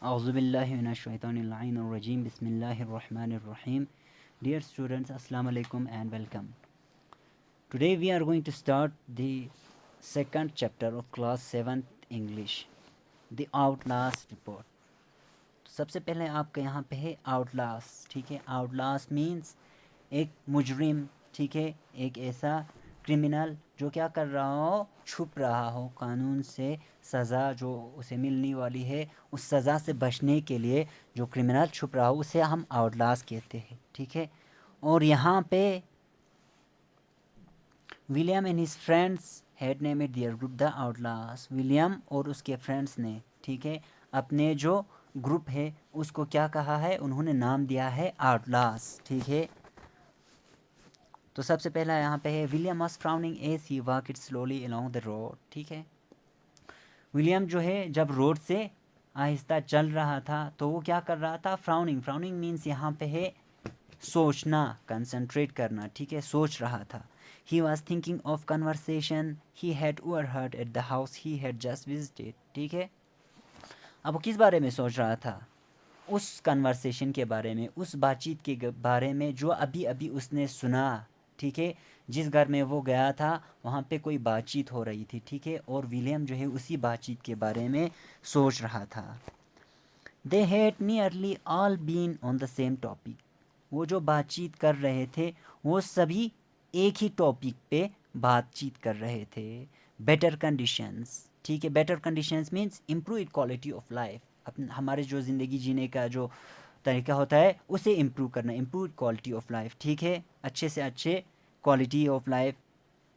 Auzubillahiminash-shaytanir-rajim. Bismillahir-rahmanir-rahim. Dear students, Assalamu alaikum and welcome. Today we are going to start the second chapter of class 7th English, the Outlast report. तो सबसे पहले आपके यहाँ पे है Outlast, ठीक है। आउटलास्ट मीन्स एक मुजरिम, ठीक है, एक ऐसा क्रिमिनल जो क्या कर रहा हो, छुप रहा हो कानून से, सज़ा जो उसे मिलने वाली है उस सज़ा से बचने के लिए जो क्रिमिनल छुप रहा हो उसे हम आउटलास्ट कहते हैं, ठीक है। और यहाँ पे William and his friends had named there group the Outlast. William और उसके फ्रेंड्स ने, ठीक है, अपने जो ग्रुप है उसको क्या कहा है, उन्होंने नाम दिया है आउटलास्ट, ठीक है। तो सबसे पहला यहाँ पे है William was frowning as he walked slowly along the road, ठीक है। विलियम जो है जब रोड से आहिस्ता चल रहा था तो वो क्या कर रहा था, फ्राउनिंग। फ्राउनिंग मीन्स यहाँ पे है सोचना, कंसंट्रेट करना, ठीक है, सोच रहा था। He was thinking of conversation he had overheard at the house he had just visited, ठीक है। अब वो किस बारे में सोच रहा था, उस कन्वर्सेशन के बारे में, उस बातचीत के बारे में जो अभी अभी उसने सुना, ठीक है। जिस घर में वो गया था वहाँ पे कोई बातचीत हो रही थी, ठीक है, और विलियम जो है उसी बातचीत के बारे में सोच रहा था। They had nearly all been on the same topic. वो जो बातचीत कर रहे थे वो सभी एक ही टॉपिक पे बातचीत कर रहे थे। बेटर कंडीशंस, ठीक है। Better conditions means improve quality of life. अपन हमारे जो ज़िंदगी जीने का जो तरीका होता है उसे इम्प्रूव करना, इम्प्रूव क्वालिटी ऑफ लाइफ, ठीक है, अच्छे से अच्छे quality of life.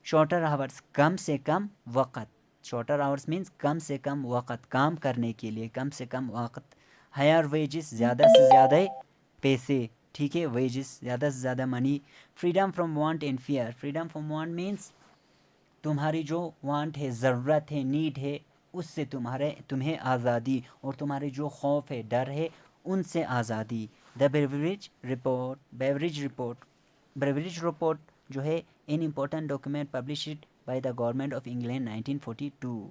Shorter hours, कम से कम वक़्त। शॉर्टर आवर्स मीन्स कम से कम वक़्त, काम करने के लिए कम से कम वक़्त। हायर वेजेस, ज़्यादा से ज़्यादा पैसे, ठीक है, वेजेस, ज़्यादा से ज़्यादा money. Freedom from want and fear. Freedom from want means तुम्हारी जो वांट है, ज़रूरत है, नीड है, उससे तुम्हें आज़ादी, और तुम्हारे जो खौफ है, डर है, उनसे आज़ादी। द बेवरेज रिपोर्ट जो है in important document published by the government of England 1942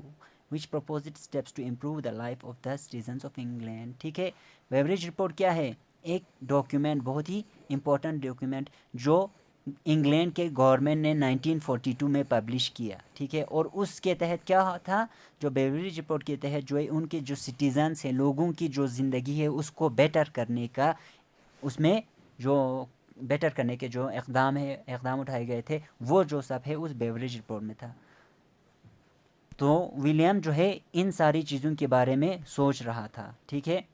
which proposed steps to improve the life of the citizens of England, ठीक है। बेवरेज रिपोर्ट क्या है, एक डॉक्यूमेंट, बहुत ही इम्पोर्टेंट डॉक्यूमेंट जो इंग्लैंड के गवर्नमेंट ने 1942 में पब्लिश किया, ठीक है। और उसके तहत क्या था, जो बेवरेज रिपोर्ट के तहत जो है उनके जो सिटीजन्स हैं, लोगों की जो ज़िंदगी है उसको बेटर करने का, उसमें जो बेटर करने के जो इक़दाम उठाए गए थे वो जो सब है उस बेवरेज रिपोर्ट में था। तो विलियम जो है इन सारी चीज़ों के बारे में सोच रहा था, ठीक है।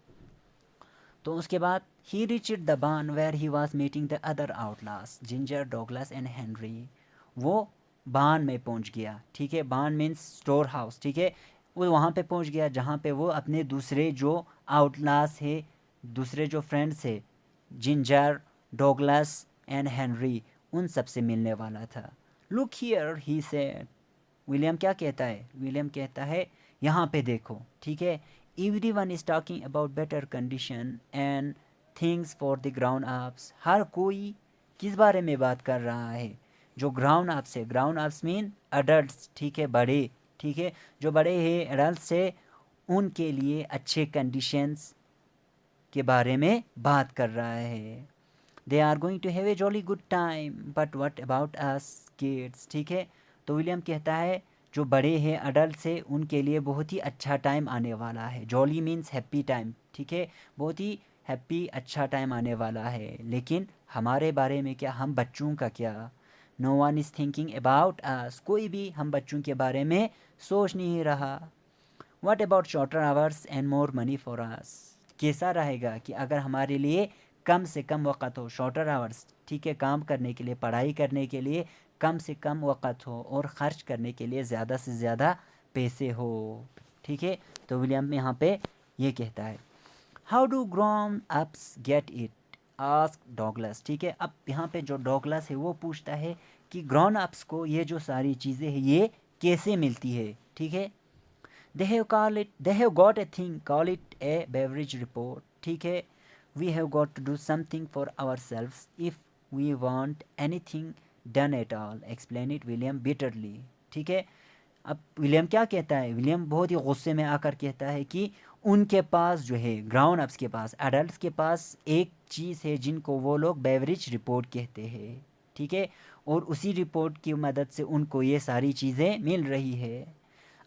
तो उसके बाद he reached the barn where he was meeting the other outlast Ginger, Douglas and Henry. वो बार्न में पहुंच गया, ठीक है। बार्न मीन्स स्टोर हाउस, ठीक है। वो वहाँ पे पहुंच गया जहाँ पे वो अपने दूसरे जो आउटलास्ट है, दूसरे जो फ्रेंड्स है, जिंजर, डॉगलस एंड हेनरी, उन सब से मिलने वाला था। Look here he said. William क्या कहता है, विलियम कहता है यहाँ पे देखो, ठीक है। Everyone is talking about better condition and things for the grownups. हर कोई किस बारे में बात कर रहा है, जो ग्राउंड अप्स है। ग्राउंड अप्स मीन अडल्ट्स, ठीक है, बड़े, ठीक है। जो बड़े हैं, एडल्ट्स है, उनके लिए अच्छे कंडीशंस के बारे में बात कर रहा है। They are going to have a jolly good time but what about us kids, ठीक है। तो विलियम कहता है जो बड़े हैं, अडल्ट है, उनके लिए बहुत ही अच्छा टाइम आने वाला है। जॉली मीन्स हैप्पी टाइम, ठीक है, बहुत ही हैप्पी अच्छा टाइम आने वाला है। लेकिन हमारे बारे में क्या, हम बच्चों का क्या। No one is thinking about us. कोई भी हम बच्चों के बारे में सोच नहीं रहा। What about shorter hours and more money for us. कैसा रहेगा कि अगर हमारे लिए कम से कम वक़्त हो, शॉर्टर आवर्स, ठीक है, काम करने के लिए, पढ़ाई करने के लिए कम से कम वक़्त हो, और ख़र्च करने के लिए ज़्यादा से ज़्यादा पैसे हो, ठीक है। तो विलियम यहाँ पे ये कहता है। How do grown ups get it ask Douglas, ठीक है। अब यहाँ पे जो डॉगलस है वो पूछता है कि ग्रोन अप्स को ये जो सारी चीज़ें हैं ये कैसे मिलती है, ठीक है। They have got a thing, call it a beverage report, ठीक है। We have got to do something for ourselves if we want anything done at all, explain it William bitterly, ठीक है। अब विलियम क्या कहता है, विलियम बहुत ही गुस्से में आकर कहता है कि उनके पास जो है ग्राउंड अप्स के पास, एडल्ट्स के पास एक चीज़ है जिनको वो लोग बेवरेज रिपोर्ट कहते हैं, ठीक है, और उसी रिपोर्ट की मदद से उनको ये सारी चीज़ें मिल रही है।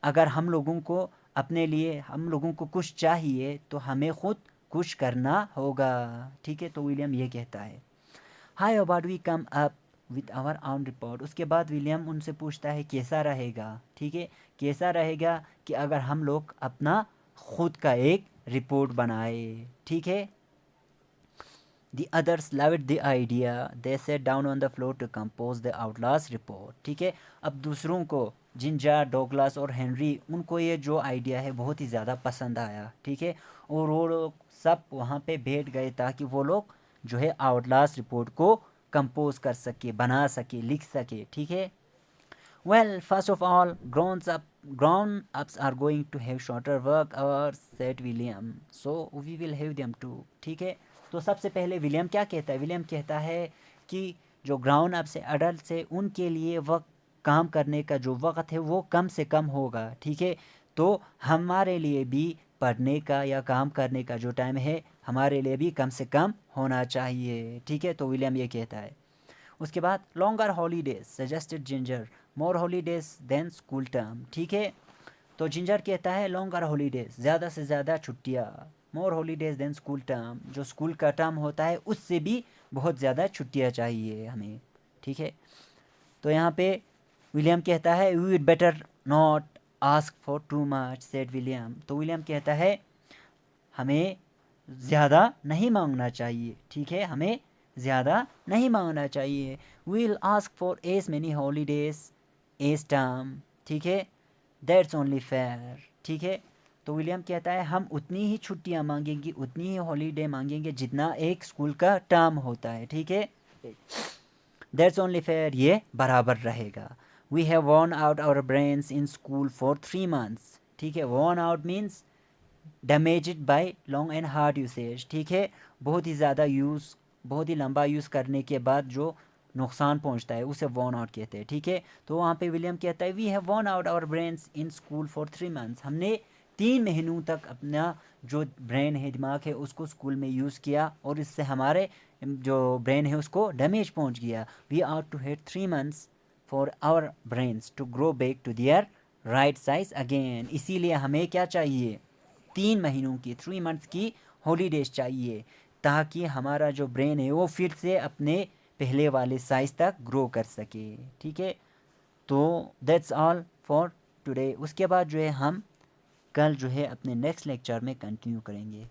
अगर हम लोगों को अपने लिए, हम लोगों को कुछ चाहिए तो हमें खुद कुछ करना होगा, ठीक है। तो विलियम ये कहता है, how about we come up with our own report. उसके बाद विलियम उनसे पूछता है कैसा रहेगा, ठीक है, कैसा रहेगा कि अगर हम लोग अपना खुद का एक रिपोर्ट बनाए, ठीक है। The others loved the idea. They sat down on the floor to compose the outlast report. ठीक है, अब दूसरों को, जिंजर, डोगलास और हेनरी, उनको ये जो आइडिया है बहुत ही ज़्यादा पसंद आया, ठीक है, और वो लोग सब वहाँ पे बैठ गए ताकि वो लोग जो है आउटलास्ट रिपोर्ट को कंपोज कर सके, बना सके, लिख सके, ठीक है। Well, first of all, grown-ups are going to have shorter work hours, said William. So we will have them too. ठीक है, तो सबसे पहले विलियम क्या कहता है, विलियम कहता है कि जो ग्राउंड अप्स है, अडल्ट है, उनके लिए वक्त, काम करने का जो वक्त है वो कम से कम होगा, ठीक है। तो हमारे लिए भी पढ़ने का या काम करने का जो टाइम है हमारे लिए भी कम से कम होना चाहिए, ठीक है। तो विलियम ये कहता है। उसके बाद लॉन्गर हॉलीडेज सजेस्टेड जिंजर, मोर हॉलीडेज देन स्कूल टर्म, ठीक है। तो जिंजर कहता है लॉन्गर हॉलीडेज, ज़्यादा से ज़्यादा छुट्टियाँ, मोर हॉलीडेज देन स्कूल टर्म, जो स्कूल का टर्म होता है उससे भी बहुत ज़्यादा छुट्टियाँ चाहिए हमें, ठीक है। तो यहाँ पे विलियम कहता है we would better not ask for too much, said William. तो विलियम कहता है हमें ज़्यादा नहीं मांगना चाहिए, ठीक है, हमें ज़्यादा नहीं मांगना चाहिए। We will ask for as many holidays as term, ठीक है, दैट्स ओनली फेयर, ठीक है। तो विलियम कहता है हम उतनी ही छुट्टियां मांगेंगे, उतनी ही हॉलीडे मांगेंगे जितना एक स्कूल का टर्म होता है, ठीक है, दैट्स ओनली फेयर, ये बराबर रहेगा। We have worn out our brains in school for 3 months, ठीक है, worn out means damaged by long and hard usage, ठीक है, बहुत ही ज़्यादा यूज़, बहुत ही लंबा यूज़ करने के बाद जो नुकसान पहुंचता है उसे वॉर्न आउट कहते हैं, ठीक है। तो वहाँ पे विलियम कहता है we have worn out our brains in school for 3 months, हमने 3 महीनों तक अपना जो ब्रेन है, दिमाग है, उसको स्कूल में यूज़ किया और इससे हमारे जो ब्रेन है उसको डैमेज पहुंच गया। We are to head 3 months for our brains to grow back to their right size again, इसीलिए हमें क्या चाहिए, 3 महीनों की, 3 months की हॉलीडेज चाहिए ताकि हमारा जो ब्रेन है वो फिर से अपने पहले वाले साइज तक ग्रो कर सके, ठीक है। तो दैट्स ऑल फॉर टुडे। उसके बाद जो है हम कल जो है अपने नेक्स्ट लेक्चर में कंटिन्यू करेंगे।